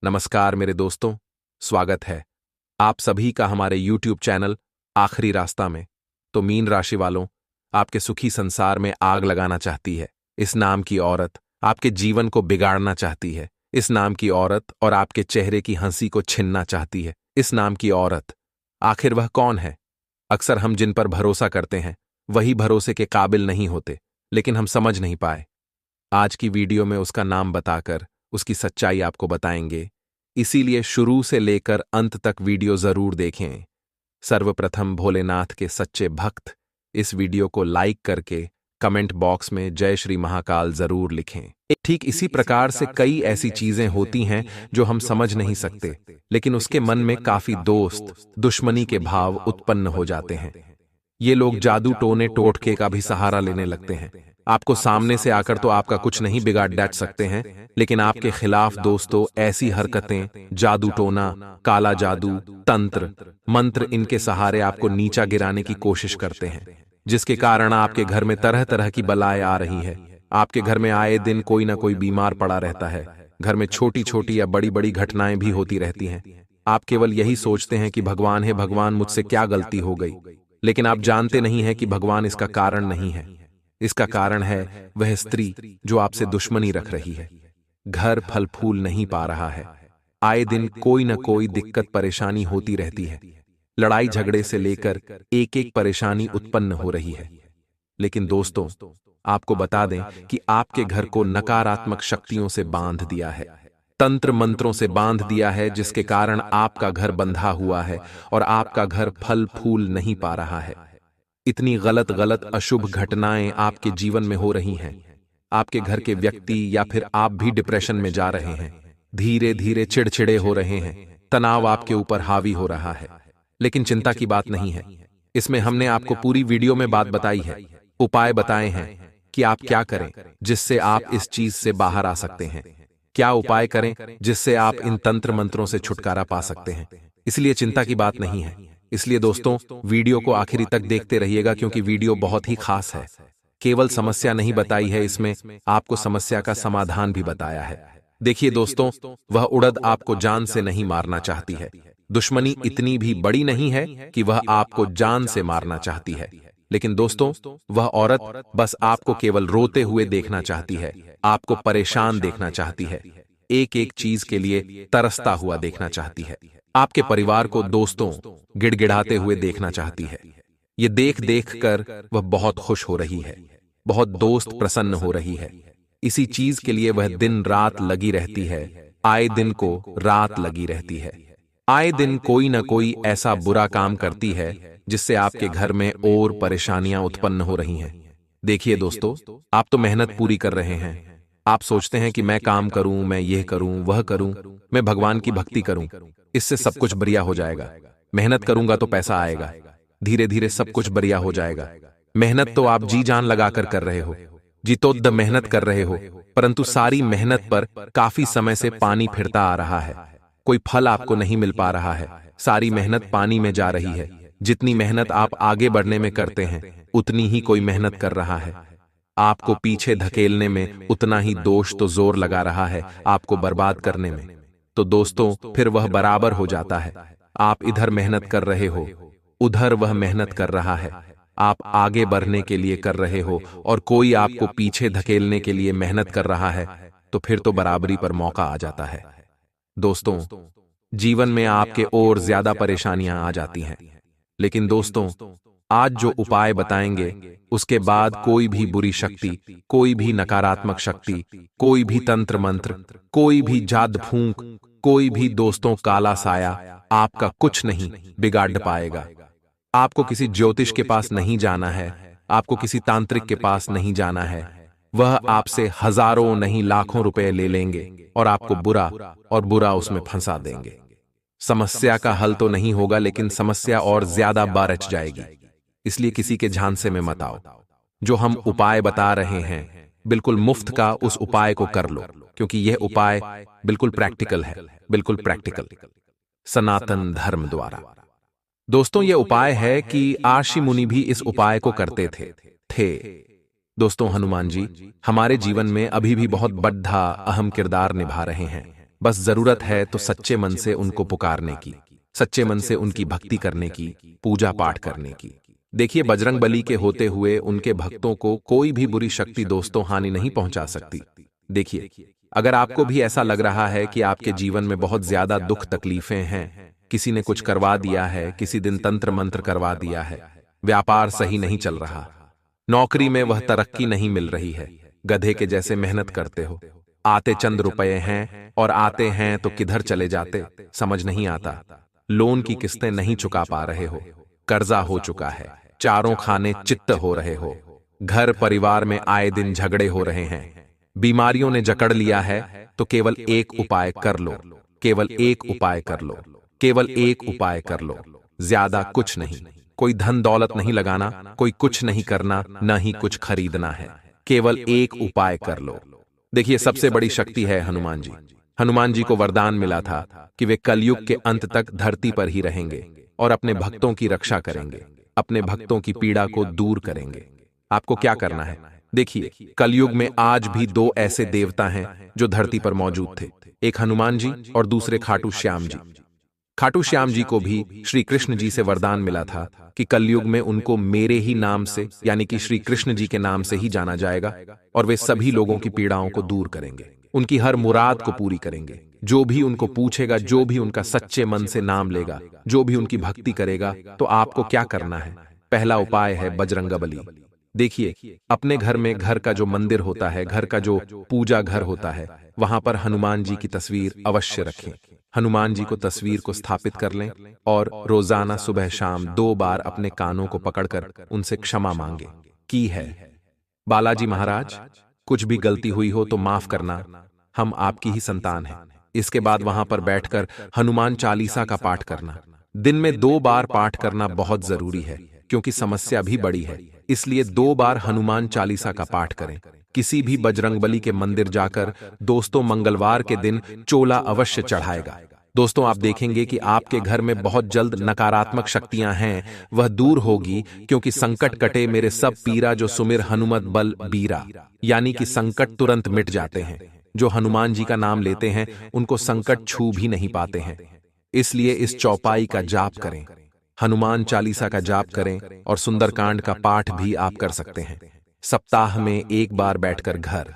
नमस्कार मेरे दोस्तों, स्वागत है आप सभी का हमारे YouTube चैनल आखिरी रास्ता में। तो मीन राशि वालों, आपके सुखी संसार में आग लगाना चाहती है इस नाम की औरत, आपके जीवन को बिगाड़ना चाहती है इस नाम की औरत, और आपके चेहरे की हंसी को छीनना चाहती है इस नाम की औरत। आखिर वह कौन है? अक्सर हम जिन पर भरोसा करते हैं वही भरोसे के काबिल नहीं होते, लेकिन हम समझ नहीं पाए। आज की वीडियो में उसका नाम बताकर उसकी सच्चाई आपको बताएंगे, इसीलिए शुरू से लेकर अंत तक वीडियो जरूर देखें। सर्वप्रथम भोलेनाथ के सच्चे भक्त इस वीडियो को लाइक करके कमेंट बॉक्स में जय श्री महाकाल जरूर लिखें। ठीक इसी प्रकार से कई ऐसी चीजें होती हैं जो हम समझ नहीं सकते, लेकिन उसके मन में काफी दोस्त दुश्मनी के भाव उत्पन्न हो जाते हैं। ये लोग जादू टोने टोटके का भी सहारा लेने लगते हैं। आपको सामने से आकर तो आपका कुछ नहीं बिगाड़ डाट सकते हैं, लेकिन आपके खिलाफ दोस्तों ऐसी हरकतें, जादू टोना, काला जादू, तंत्र मंत्र, इनके सहारे आपको नीचा गिराने की कोशिश करते हैं, जिसके कारण आपके घर में तरह तरह की बलाएं आ रही है। आपके घर में आए दिन कोई ना कोई बीमार पड़ा रहता है। घर में छोटी छोटी या बड़ी बड़ी घटनाएं भी होती रहती हैं। आप केवल यही सोचते हैं कि भगवान है, भगवान मुझसे क्या गलती हो गई, लेकिन आप जानते नहीं हैं कि भगवान इसका कारण नहीं है। इसका कारण है वह स्त्री जो आपसे दुश्मनी रख रही है। घर फल फूल नहीं पा रहा है। आए दिन कोई न कोई दिक्कत परेशानी होती रहती है। लड़ाई झगड़े से लेकर एक एक परेशानी उत्पन्न हो रही है। लेकिन दोस्तों, आपको बता दें कि आपके घर को नकारात्मक शक्तियों से बांध दिया है, तंत्र मंत्रों से बांध दिया है, जिसके कारण आपका घर बंधा हुआ है और आपका घर फल फूल नहीं पा रहा है। इतनी गलत गलत अशुभ घटनाएं आपके जीवन में हो रही हैं। आपके घर के व्यक्ति या फिर आप भी डिप्रेशन में जा रहे हैं। धीरे धीरे चिड़चिड़े हो रहे हैं। तनाव आपके ऊपर हावी हो रहा है। लेकिन चिंता की बात नहीं है। इसमें हमने आपको पूरी वीडियो में बात बताई है, उपाय बताए हैं कि आप क्या करें जिससे आप इस चीज से बाहर आ सकते हैं। क्या उपाय करें जिससे आप इन तंत्र मंत्रों से छुटकारा पा सकते हैं। इसलिए चिंता की बात नहीं है। इसलिए दोस्तों, वीडियो को आखिरी तक देखते रहिएगा, क्योंकि वीडियो बहुत ही खास है। केवल समस्या नहीं बताई है, इसमें आपको समस्या का समाधान भी बताया है। देखिए दोस्तों, वह उड़द आपको जान से नहीं मारना चाहती है। दुश्मनी इतनी भी बड़ी नहीं है कि वह आपको जान से मारना चाहती है। लेकिन दोस्तों, वह औरत बस आपको केवल रोते हुए देखना चाहती है, आपको परेशान देखना चाहती है, एक एक चीज के लिए तरसता हुआ देखना चाहती है। आपके परिवार को दोस्तों गिड़गिड़ाते हुए देखना चाहती है। ये देख देख कर वह बहुत खुश हो रही है, बहुत दोस्त प्रसन्न हो रही है। इसी चीज के लिए वह दिन रात लगी रहती है। आए दिन को रात लगी रहती है। आए दिन कोई ना कोई ऐसा बुरा काम करती है जिससे आपके घर में और परेशानियां उत्पन्न हो रही हैं। देखिए दोस्तों, आप तो मेहनत पूरी कर रहे हैं। आप सोचते हैं कि मैं काम करूं, मैं ये करूं, वह करूं, मैं भगवान की भक्ति करूं, इससे सब कुछ बढ़िया हो जाएगा। मेहनत करूंगा तो पैसा आएगा, धीरे धीरे सब कुछ बढ़िया हो जाएगा। मेहनत तो आप जी जान लगाकर कर रहे हो, जीतोद्द मेहनत कर रहे हो, परंतु सारी मेहनत पर काफी समय से पानी फिरता आ रहा है। कोई फल आपको नहीं मिल पा रहा है। सारी मेहनत पानी में जा रही है। जितनी मेहनत आप आगे बढ़ने में करते हैं, उतनी ही कोई मेहनत कर रहा है। आपको पीछे धकेलने में उतना ही दोष तो जोर लगा रहा है आपको बर्बाद करने में। तो दोस्तों, फिर वह बराबर हो जाता है। आप इधर मेहनत कर रहे हो, उधर वह मेहनत कर रहा है। आप आगे बढ़ने के लिए कर रहे हो और कोई आपको पीछे धकेलने के लिए मेहनत कर रहा है, तो फिर तो बराबरी पर मौका आ जाता है। दोस्तों, जीवन में आपके और ज्यादा परेशानियां आ जाती हैं। लेकिन दोस्तों, आज जो उपाय बताएंगे, उसके बाद कोई भी बुरी शक्ति, कोई भी नकारात्मक शक्ति, कोई भी तंत्र मंत्र, कोई भी जाद फूंक, कोई भी दोस्तों काला साया आपका कुछ नहीं बिगाड़ पाएगा। आपको किसी ज्योतिष के पास नहीं जाना है, आपको किसी तांत्रिक के पास नहीं जाना है। वह आपसे हजारों नहीं लाखों रुपए ले लेंगे और आपको बुरा और बुरा उसमें फंसा देंगे। समस्या का हल तो नहीं होगा, लेकिन समस्या और ज्यादा बारच जाएगी। इसलिए किसी के झांसे में मत आओ। जो हम उपाय बता रहे हैं, बिल्कुल मुफ्त का उस उपाय को कर लो, क्योंकि यह उपाय बिल्कुल प्रैक्टिकल है, बिल्कुल प्रैक्टिकल, सनातन धर्म द्वारा। दोस्तों, यह उपाय है कि आशी मुनि भी इस उपाय को करते थे। दोस्तों, हनुमान जी हमारे जीवन में अभी भी बहुत बड़ा अहम किरदार निभा रहे हैं। बस जरूरत है तो सच्चे मन से उनको पुकारने की, सच्चे मन से उनकी भक्ति करने की, पूजा पाठ करने की। देखिए, बजरंग बली के होते हुए उनके भक्तों को कोई भी बुरी शक्ति दोस्तों हानि नहीं पहुंचा सकती। देखिए, अगर आपको भी ऐसा लग रहा है कि आपके जीवन में बहुत ज्यादा दुख तकलीफें हैं, किसी ने कुछ करवा दिया है, किसी दिन तंत्र मंत्र करवा दिया है, व्यापार सही नहीं चल रहा, नौकरी में वह तरक्की नहीं मिल रही है, गधे के जैसे मेहनत करते हो, आते चंद रुपए हैं और आते हैं तो किधर चले जाते समझ नहीं आता, लोन की किस्तें नहीं चुका पा रहे हो, कर्जा हो चुका है, चारों खाने चित्त हो रहे हो, घर परिवार में आए दिन झगड़े हो रहे हैं, बीमारियों ने जकड़ लिया है, तो केवल एक उपाय कर लो, केवल एक उपाय कर लो, केवल एक उपाय कर लो, ज्यादा कुछ नहीं। कोई धन दौलत नहीं लगाना, कोई कुछ नहीं करना, न ही कुछ खरीदना है, केवल एक उपाय कर लो। देखिए, सबसे बड़ी शक्ति है हनुमान जी। हनुमान जी को वरदान मिला था कि वे कलयुग के अंत तक धरती पर ही रहेंगे और अपने भक्तों की रक्षा करेंगे, अपने भक्तों की पीड़ा को दूर करेंगे। आपको क्या करना है? देखिए, कलयुग में आज भी दो ऐसे देवता हैं जो धरती पर मौजूद थे, एक हनुमान जी और दूसरे खाटू श्याम जी। खाटू श्याम जी को भी श्री कृष्ण जी से वरदान मिला था कि कलयुग में उनको मेरे ही नाम से, यानी कि श्री कृष्ण जी के नाम से ही जाना जाएगा और वे सभी लोगों की पीड़ाओं को दूर करेंगे, उनकी हर मुराद को पूरी करेंगे। जो भी उनको पूछेगा, जो भी उनका सच्चे मन से नाम लेगा, जो भी उनकी भक्ति करेगा, तो आपको क्या करना है? पहला उपाय है बजरंग बली। देखिए, अपने घर में, घर का जो मंदिर होता है, घर का जो पूजा घर होता है, वहां पर हनुमान जी की तस्वीर अवश्य रखें। हनुमान जी को तस्वीर को स्थापित कर लें और रोजाना सुबह शाम 2 बार अपने कानों को पकड़कर उनसे क्षमा मांगे की है, बालाजी महाराज, कुछ भी गलती हुई हो तो माफ करना, हम आपकी ही संतान हैं। इसके बाद वहां पर बैठकर हनुमान चालीसा का पाठ करना। दिन में 2 बार पाठ करना बहुत जरूरी है, क्योंकि समस्या भी बड़ी है, इसलिए 2 बार हनुमान चालीसा का पाठ करें। किसी भी बजरंगबली के मंदिर जाकर दोस्तों मंगलवार के दिन चोला अवश्य चढ़ाएगा। दोस्तों, आप देखेंगे कि आपके घर में बहुत जल्द नकारात्मक शक्तियां हैं, वह दूर होगी, क्योंकि संकट कटे मेरे सब पीरा, जो सुमिर हनुमत बल बीरा, यानी कि संकट तुरंत मिट जाते हैं। जो हनुमान जी का नाम लेते हैं उनको संकट छू भी नहीं पाते हैं। इसलिए इस चौपाई का जाप करें, हनुमान चालीसा का जाप करें और सुंदरकांड का पाठ भी आप कर सकते हैं। सप्ताह में 1 बार बैठकर घर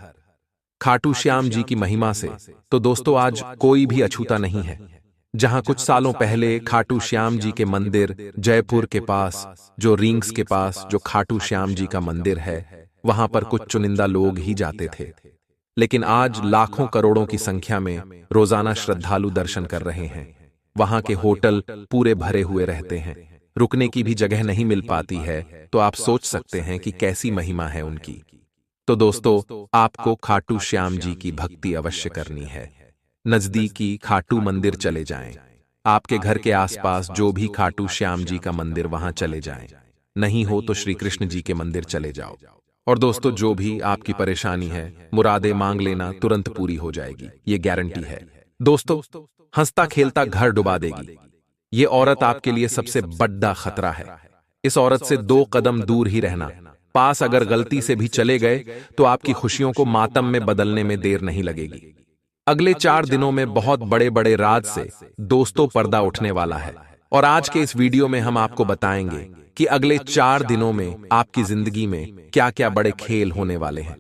खाटू श्याम जी की महिमा से तो दोस्तों आज कोई भी अछूता नहीं है। जहां कुछ सालों पहले खाटू श्याम जी के मंदिर जयपुर के पास, जो रिंग्स के पास जो खाटू श्याम जी का मंदिर है, वहां पर कुछ चुनिंदा लोग ही जाते थे, लेकिन आज लाखों करोड़ों की संख्या में रोजाना श्रद्धालु दर्शन कर रहे हैं। वहां के होटल पूरे भरे हुए रहते हैं, रुकने की भी जगह नहीं मिल पाती है, तो आप सोच सकते हैं कि कैसी महिमा है उनकी। तो दोस्तों, आपको खाटू श्याम जी की भक्ति अवश्य करनी है। नजदीकी खाटू मंदिर चले जाएं, आपके घर के आसपास जो भी खाटू श्याम जी का मंदिर, वहां चले जाएं। नहीं हो तो श्री कृष्ण जी के मंदिर चले जाओ। और दोस्तों, जो भी आपकी परेशानी है, मुरादे मांग लेना, तुरंत पूरी हो जाएगी, ये गारंटी है। दोस्तों, हंसता खेलता घर डुबा देगी ये औरत आपके लिए सबसे बड़ा खतरा है। इस औरत से 2 कदम दूर ही रहना। पास अगर गलती से भी चले गए तो आपकी खुशियों को मातम में बदलने में देर नहीं लगेगी। अगले 4 दिनों में बहुत बड़े बड़े राज से दोस्तों पर्दा उठने वाला है, और आज के इस वीडियो में हम आपको बताएंगे कि अगले 4 दिनों में आपकी जिंदगी में क्या क्या बड़े खेल होने वाले हैं,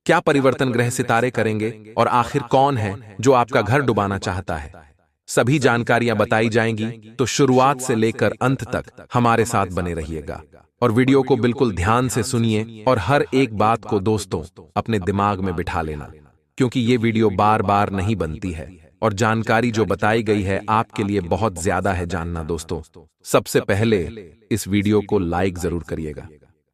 क्या परिवर्तन ग्रह सितारे करेंगे, और आखिर कौन है जो आपका घर डुबाना चाहता है। सभी जानकारियां बताई जाएंगी, तो शुरुआत से लेकर अंत तक हमारे साथ बने रहिएगा और वीडियो को बिल्कुल ध्यान से सुनिए और हर एक बात को दोस्तों अपने दिमाग में बिठा लेना, क्योंकि ये वीडियो बार बार नहीं बनती है और जानकारी जो बताई गई है आपके लिए बहुत ज्यादा है जानना। दोस्तों, सबसे पहले इस वीडियो को लाइक जरूर करिएगा।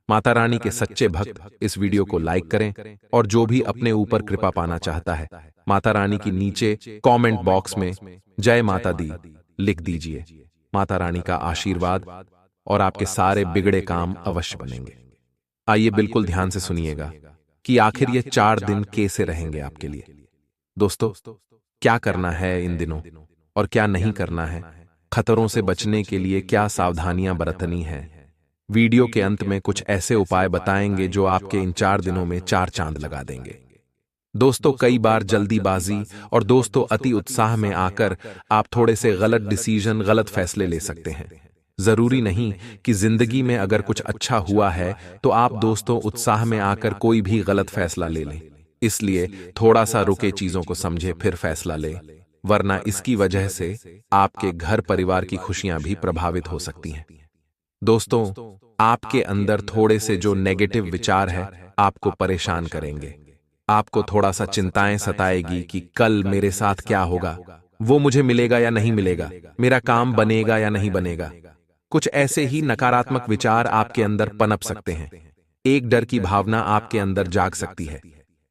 माता रानी के सच्चे भक्त इस वीडियो को लाइक करें, और जो भी अपने ऊपर कृपा पाना चाहता है, माता रानी की नीचे कमेंट बॉक्स में जय माता दी लिख दीजिए। माता रानी का आशीर्वाद और आपके सारे बिगड़े काम अवश्य बनेंगे। आइए बिल्कुल ध्यान से सुनिएगा कि आखिर ये 4 दिन कैसे रहेंगे आपके लिए। दोस्तों, क्या करना है इन दिनों और क्या नहीं करना है, खतरों से बचने के लिए क्या सावधानियां बरतनी है, वीडियो के अंत में कुछ ऐसे उपाय बताएंगे जो आपके इन 4 दिनों में 4 चांद लगा देंगे। दोस्तों, कई बार जल्दीबाजी और दोस्तों अति उत्साह में आकर आप थोड़े से गलत डिसीजन, गलत फैसले ले सकते हैं। जरूरी नहीं कि जिंदगी में अगर कुछ अच्छा हुआ है तो आप दोस्तों उत्साह में आकर कोई भी गलत फैसला ले लें। इसलिए थोड़ा सा रुके, चीजों को समझे, फिर फैसला ले, वरना इसकी वजह से आपके घर परिवार की खुशियां भी प्रभावित हो सकती हैं। दोस्तों, आपके अंदर थोड़े से जो नेगेटिव विचार है आपको परेशान करेंगे। आपको थोड़ा सा चिंताएं सताएगी कि कल मेरे साथ क्या होगा, वो मुझे मिलेगा या नहीं मिलेगा, मेरा काम बनेगा या नहीं बनेगा। कुछ ऐसे ही नकारात्मक विचार आपके अंदर पनप सकते हैं। एक डर की भावना आपके अंदर जाग सकती है।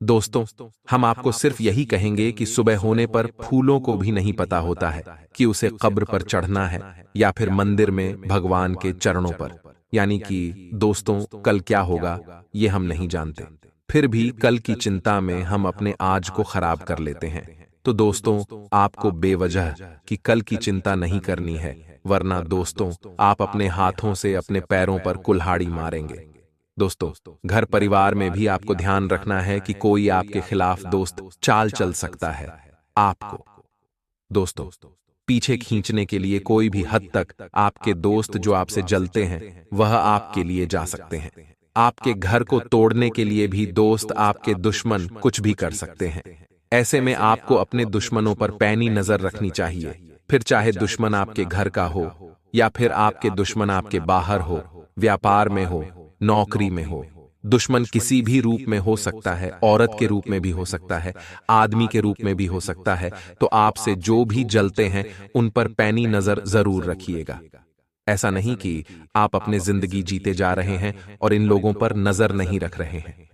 दोस्तों, हम आपको सिर्फ यही कहेंगे कि सुबह होने पर फूलों को भी नहीं पता होता है कि उसे कब्र पर चढ़ना है या फिर मंदिर में भगवान के चरणों पर। यानी कि दोस्तों, कल क्या होगा ये हम नहीं जानते, फिर भी कल की चिंता में हम अपने आज को खराब कर लेते हैं। तो दोस्तों, आपको बेवजह कि कल की चिंता नहीं करनी है, वरना दोस्तों आप अपने हाथों से अपने पैरों पर कुल्हाड़ी मारेंगे। दोस्तों, घर परिवार में भी आपको ध्यान रखना है कि कोई आपके खिलाफ दोस्त चाल चल सकता है। आपको दोस्तों पीछे खींचने के लिए कोई भी हद तक आपके दोस्त जो आपसे जलते हैं वह आपके लिए जा सकते हैं। आपके घर को तोड़ने के लिए भी दोस्त, आपके दुश्मन कुछ भी कर सकते हैं। ऐसे में आपको अपने दुश्मनों पर पैनी नजर रखनी चाहिए, फिर चाहे दुश्मन आपके घर का हो या फिर आपके दुश्मन आपके बाहर हो, व्यापार में हो, नौकरी में हो। दुश्मन किसी भी रूप में हो सकता है, औरत के रूप में भी हो सकता है, आदमी के रूप में भी हो सकता है। तो आपसे जो भी जलते हैं उन पर पैनी नजर जरूर रखिएगा। ऐसा नहीं कि आप अपने जिंदगी जीते जा रहे हैं और इन लोगों पर नजर नहीं रख रहे हैं।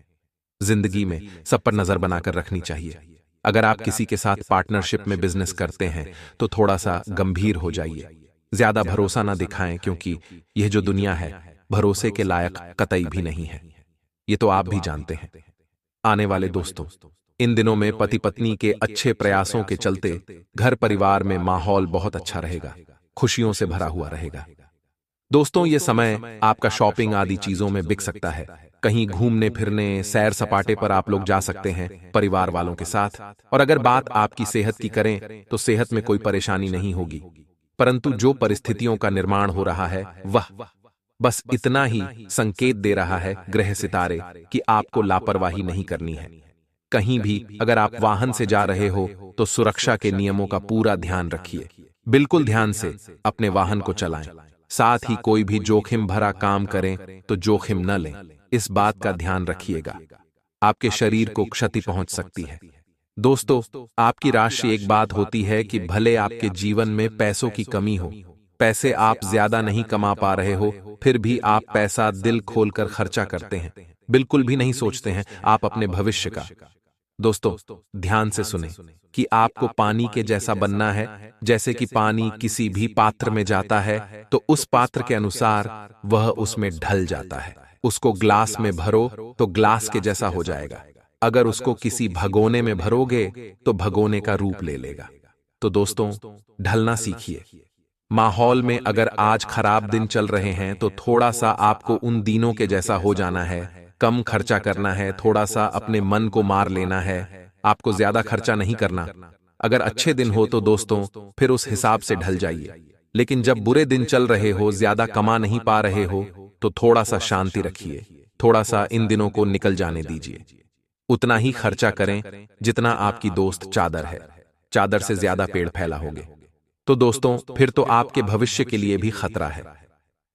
जिंदगी में सब पर नजर बनाकर रखनी चाहिए। अगर आप किसी के साथ पार्टनरशिप में बिजनेस करते हैं तो थोड़ा सा गंभीर हो जाइए, ज्यादा भरोसा ना दिखाएं, क्योंकि यह जो दुनिया है भरोसे के लायक कतई भी नहीं है। ये तो आप भी जानते हैं। आने वाले दोस्तों, इन दिनों में पति पत्नी के अच्छे प्रयासों के चलते घर परिवार में माहौल बहुत अच्छा रहेगा, खुशियों से भरा हुआ रहेगा। दोस्तों, ये समय आपका शॉपिंग आदि चीजों में बिक सकता है। कहीं घूमने फिरने, सैर सपाटे पर आप लोग जा सकते हैं परिवार वालों के साथ। और अगर बात आपकी सेहत की करें तो सेहत में कोई परेशानी नहीं होगी, परंतु जो परिस्थितियों का निर्माण हो रहा है वह बस इतना ही संकेत दे रहा है ग्रह सितारे कि आपको लापरवाही नहीं करनी है। कहीं भी अगर आप वाहन से जा रहे हो तो सुरक्षा के नियमों का पूरा ध्यान रखिए। बिल्कुल ध्यान से अपने वाहन को चलाएं। साथ ही कोई भी जोखिम भरा काम करें तो जोखिम न लें, इस बात का ध्यान रखिएगा। आपके शरीर को क्षति पहुंच सकती है। दोस्तों, आपकी राशि एक बात होती है कि भले आपके जीवन में पैसों की कमी हो, पैसे आप ज्यादा नहीं कमा पा रहे हो, फिर भी आप पैसा दिल खोलकर खर्चा करते हैं, बिल्कुल भी नहीं सोचते हैं आप अपने भविष्य का। दोस्तों, ध्यान से सुने कि आपको पानी के जैसा बनना है। जैसे कि पानी किसी भी पात्र में जाता है तो उस पात्र के अनुसार वह उसमें ढल जाता है। उसको ग्लास में भरो तो ग्लास के जैसा हो जाएगा। अगर उसको किसी भगोने में भरोगे तो भगोने का रूप ले लेगा। तो दोस्तों, ढलना सीखिए। माहौल में अगर आज खराब दिन चल रहे हैं तो थोड़ा सा आपको उन दिनों के जैसा हो जाना है, कम खर्चा करना है, थोड़ा सा अपने मन को मार लेना है। आपको ज्यादा खर्चा नहीं करना। अगर अच्छे दिन हो तो दोस्तों फिर उस हिसाब से ढल जाइए, लेकिन जब बुरे दिन चल रहे हो, ज्यादा कमा नहीं पा रहे हो, तो थोड़ा सा शांति रखिए, थोड़ा सा इन दिनों को निकल जाने दीजिए। उतना ही खर्चा करें जितना आपकी दोस्त चादर है, चादर से ज्यादा पेड़ फैला होगे। तो दोस्तों, फिर तो आपके भविष्य के लिए भी खतरा है।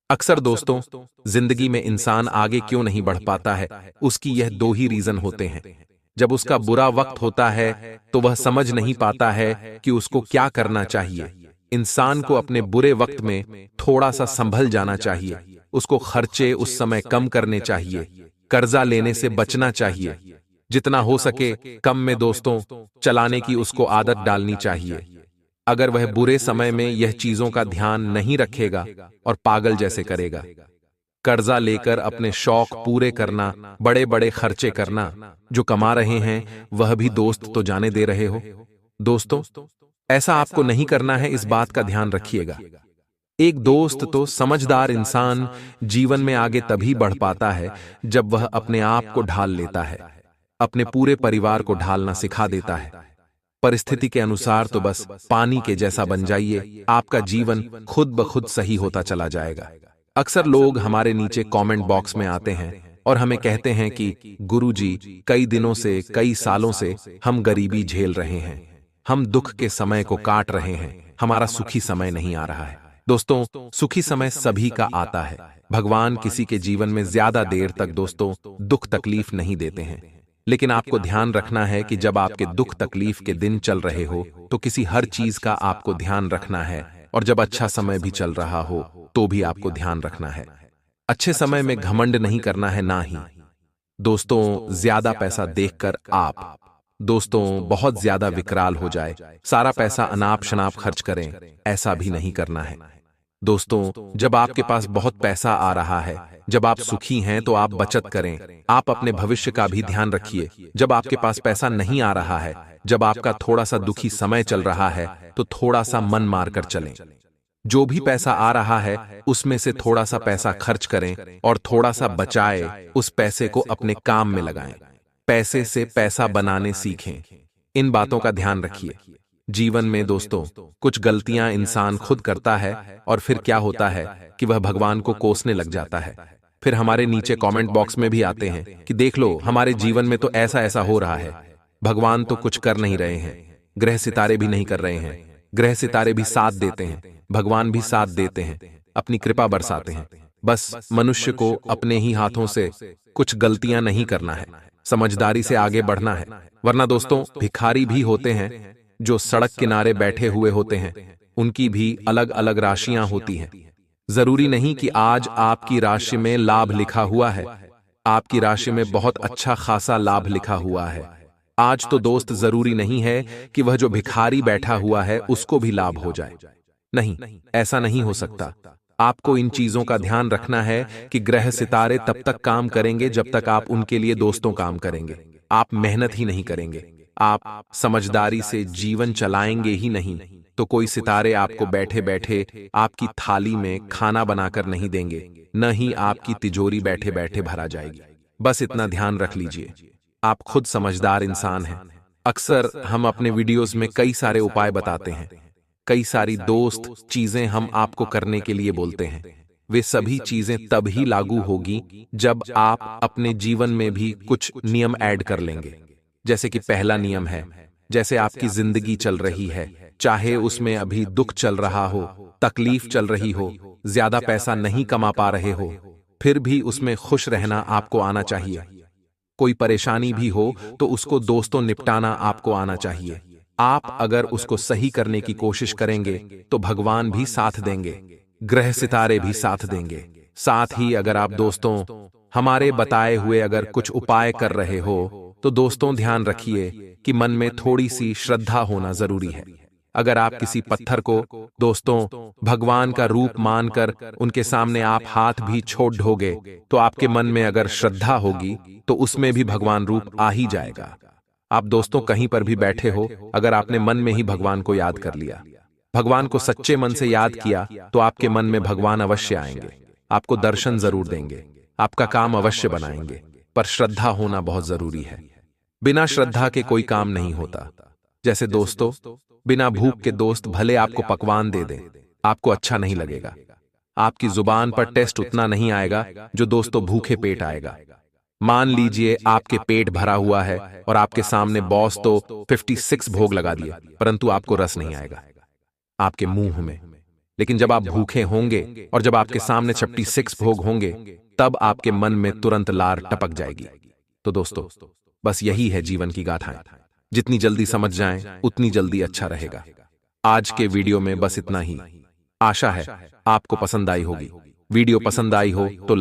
अक्सर दोस्तों, जिंदगी में इंसान आगे क्यों नहीं बढ़ पाता है, उसकी यह दो ही रीजन होते हैं। जब उसका बुरा वक्त होता है तो वह समझ नहीं पाता है कि उसको क्या करना चाहिए। इंसान को अपने बुरे वक्त में थोड़ा सा संभल जाना चाहिए। उसको खर्चे उस समय कम करने चाहिए, कर्जा लेने से बचना चाहिए, जितना हो सके कम में दोस्तों चलाने की उसको आदत डालनी चाहिए। अगर वह बुरे समय में यह चीजों का ध्यान नहीं रखेगा और पागल जैसे करेगा, कर्जा लेकर अपने शौक पूरे करना, बड़े बड़े खर्चे करना, जो कमा रहे हैं वह भी दोस्त तो जाने दे रहे हो। दोस्तों, ऐसा आपको नहीं करना है, इस बात का ध्यान रखिएगा। एक दोस्त तो समझदार इंसान जीवन में आगे तभी बढ़ पाता है जब वह अपने आप को ढाल लेता है। अपने पूरे परिवार को ढालना सिखा देता है। परिस्थिति के अनुसार तो बस पानी के जैसा बन जाइए, आपका जीवन खुद ब खुद सही होता चला जाएगा। अक्सर लोग हमारे नीचे कमेंट बॉक्स में आते हैं और हमें कहते हैं कि गुरुजी, कई दिनों से, कई सालों से हम गरीबी झेल रहे हैं, हम दुख के समय को काट रहे हैं, हमारा सुखी समय नहीं आ रहा है। दोस्तों, सुखी समय सभी का आता है। भगवान किसी के जीवन में ज्यादा देर तक दोस्तों दुख तकलीफ नहीं देते हैं, लेकिन आपको ध्यान रखना है कि जब आपके दुख तकलीफ के दिन चल रहे हो तो किसी हर चीज का आपको ध्यान रखना है, और जब अच्छा समय भी चल रहा हो तो भी आपको ध्यान रखना है। अच्छे समय में घमंड नहीं करना है, ना ही दोस्तों ज्यादा पैसा देखकर आप दोस्तों बहुत ज्यादा विकराल हो जाए, सारा पैसा अनाप शनाप खर्च करें, ऐसा भी नहीं करना है। दोस्तों, जब आपके पास बहुत पैसा आ रहा है, जब आप सुखी हैं तो आप बचत करें, आप अपने भविष्य का भी ध्यान रखिए। जब आपके पास पैसा नहीं आ रहा है, जब आपका थोड़ा सा दुखी समय चल रहा है, तो थोड़ा सा मन मारकर चलें। जो भी पैसा आ रहा है उसमें से थोड़ा सा पैसा खर्च करें और थोड़ा सा बचाए, उस पैसे को अपने काम में लगाएं। पैसे से पैसा बनाने सीखें। इन बातों का ध्यान रखिए। जीवन में दोस्तों कुछ गलतियां इंसान खुद करता है और फिर क्या होता है कि वह भगवान को कोसने लग जाता है। फिर हमारे नीचे कमेंट बॉक्स में भी आते हैं कि देख लो, हमारे जीवन में तो ऐसा ऐसा हो रहा है, भगवान तो कुछ कर नहीं रहे हैं, ग्रह सितारे भी नहीं कर रहे हैं। ग्रह सितारे भी साथ देते हैं, भगवान भी साथ देते हैं, अपनी कृपा बरसाते हैं। बस मनुष्य को अपने ही हाथों से कुछ गलतियां नहीं करना है, समझदारी से आगे बढ़ना है। वरना दोस्तों भिखारी भी होते हैं जो सड़क किनारे बैठे हुए होते हैं, उनकी भी अलग अलग राशियां होती हैं। जरूरी नहीं कि आज आपकी राशि में लाभ लिखा हुआ है, आपकी राशि में बहुत अच्छा खासा लाभ लिखा हुआ है। आज तो दोस्त जरूरी नहीं है कि वह जो भिखारी बैठा हुआ है उसको भी लाभ हो जाए। नहीं, ऐसा नहीं हो सकता। आपको इन चीजों का ध्यान रखना है कि ग्रह सितारे तब तक काम करेंगे जब तक आप उनके लिए दोस्तों काम करेंगे। आप मेहनत ही नहीं करेंगे, आप समझदारी से जीवन चलाएंगे ही नहीं, तो कोई सितारे आपको बैठे बैठे आपकी थाली में खाना बनाकर नहीं देंगे, न ही आपकी तिजोरी बैठे बैठे भरा जाएगी। बस इतना ध्यान रख लीजिए। आप खुद समझदार इंसान हैं। अक्सर हम अपने वीडियोस में कई सारे उपाय बताते हैं, कई सारी दोस्त चीजें हम आपको करने के लिए बोलते हैं। वे सभी चीजें तब ही लागू होगी जब आप अपने जीवन में भी कुछ नियम ऐड कर लेंगे। जैसे कि पहला नियम है, जैसे आपकी जिंदगी चल रही है, चाहे उसमें अभी दुख चल रहा हो, तकलीफ चल रही हो, ज्यादा पैसा नहीं कमा पा रहे हो, फिर भी उसमें खुश रहना आपको आना चाहिए। कोई परेशानी भी हो तो उसको दोस्तों निपटाना आपको आना चाहिए। आप अगर उसको सही करने की कोशिश करेंगे तो भगवान भी साथ देंगे, ग्रह सितारे भी साथ देंगे। साथ ही अगर आप दोस्तों हमारे बताए हुए अगर कुछ उपाय कर रहे हो तो दोस्तों ध्यान रखिए कि मन में थोड़ी सी श्रद्धा होना जरूरी है। अगर आप किसी पत्थर को दोस्तों भगवान का रूप मानकर उनके सामने आप हाथ भी छोड़ दोगे तो आपके मन में अगर श्रद्धा होगी तो उसमें भी भगवान रूप आ ही जाएगा। आप दोस्तों कहीं पर भी बैठे हो, अगर आपने मन में ही भगवान को याद कर लिया, भगवान को सच्चे मन से याद किया, तो आपके मन में भगवान अवश्य आएंगे, आपको दर्शन जरूर देंगे, आपका काम अवश्य बनाएंगे। पर श्रद्धा होना बहुत जरूरी है। बिना श्रद्धा के कोई काम नहीं होता। जैसे दोस्तों बिना भूख के दोस्त भले आपको पकवान दे दें, आपको अच्छा नहीं लगेगा। आपकी जुबान पर टेस्ट उतना नहीं आएगा जो दोस्तों भूखे पेट आएगा। मान लीजिए आपके पेट भरा हुआ है और आपके सामने बॉस तो 56 भोग लगा दिए, परंतु आपको रस नहीं आएगा आपके मुंह में। लेकिन जब आप भूखे होंगे और जब आपके सामने 56 भोग होंगे, तब आपके मन में तुरंत लार टपक जाएगी। तो दोस्तों बस यही है जीवन की गाथाएं। जितनी जल्दी समझ जाएं उतनी जल्दी अच्छा रहेगा। आज के वीडियो में बस इतना ही। आशा है आपको पसंद आई होगी। वीडियो पसंद आई हो तो लाइक